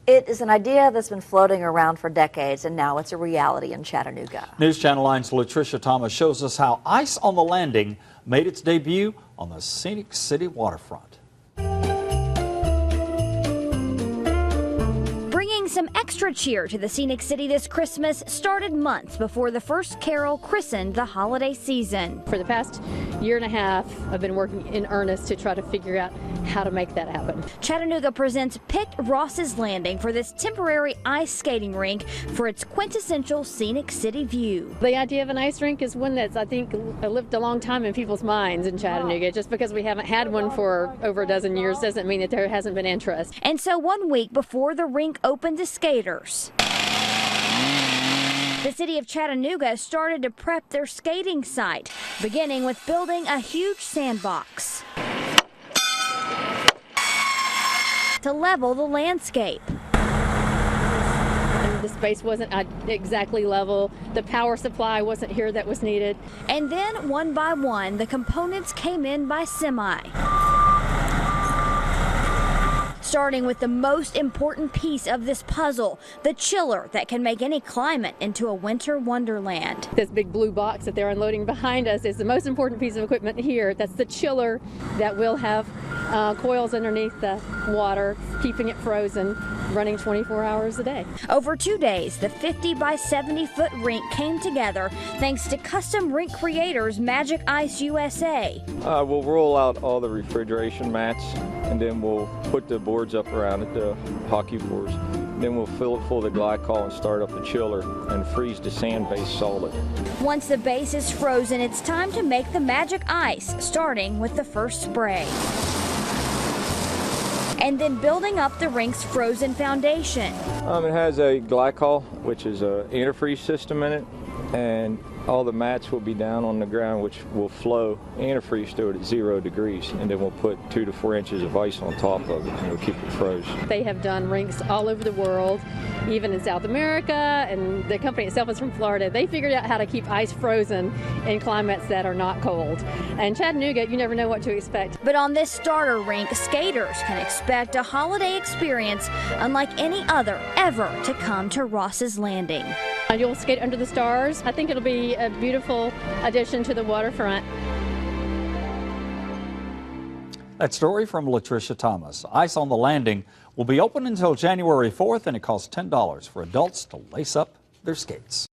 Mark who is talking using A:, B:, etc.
A: It is an idea that's been floating around for decades, and now it's a reality in Chattanooga.
B: News Channel 9's Latricia Thomas shows us how ice on the landing made its debut on the Scenic City waterfront.
C: Bringing some extra cheer to the Scenic City this Christmas started months before the first carol christened the holiday season.
D: For the past year and a half, I've been working in earnest to try to figure out how to make that happen.
C: Chattanooga presents picked Ross's Landing for this temporary ice skating rink for its quintessential Scenic City view.
D: The idea of an ice rink is one that's, I think, lived a long time in people's minds in Chattanooga. Just because we haven't had one for over a dozen years doesn't mean that there hasn't been interest.
C: And so 1 week before the rink opened to skaters, the city of Chattanooga started to prep their skating site, beginning with building a huge sandbox to level the landscape.
D: The space wasn't exactly level. The power supply wasn't here that was needed.
C: And then one by one, the components came in by semi. Starting with the most important piece of this puzzle, the chiller that can make any climate into a winter wonderland.
D: This big blue box that they're unloading behind us is the most important piece of equipment here. That's the chiller that will have coils underneath the water, keeping it frozen, running 24 hours a day.
C: Over 2 days, the 50 by 70 foot rink came together thanks to custom rink creators Magic Ice USA.
E: We'll roll out all the refrigeration mats, and then we'll put the boards up around it, the hockey boards. Then we'll fill it full of glycol and start up the chiller and freeze the sand base solid.
C: Once the base is frozen, it's time to make the magic ice, starting with the first spray. And then building up the rink's frozen foundation.
E: It has a glycol, which is an antifreeze system in it, and all the mats will be down on the ground, which will flow antifreeze through it at 0 degrees, and then we'll put 2 to 4 inches of ice on top of it, and we'll keep it frozen.
D: They have done rinks all over the world, even in South America, and the company itself is from Florida. They figured out how to keep ice frozen in climates that are not cold. And Chattanooga, you never know what to expect.
C: But on this starter rink, skaters can expect a holiday experience unlike any other ever to come to Ross's Landing.
D: You'll skate under the stars. I think it'll be a beautiful addition to the waterfront.
B: That story from Latricia Thomas. Ice on the Landing will be open until January 4th, and it costs $10 for adults to lace up their skates.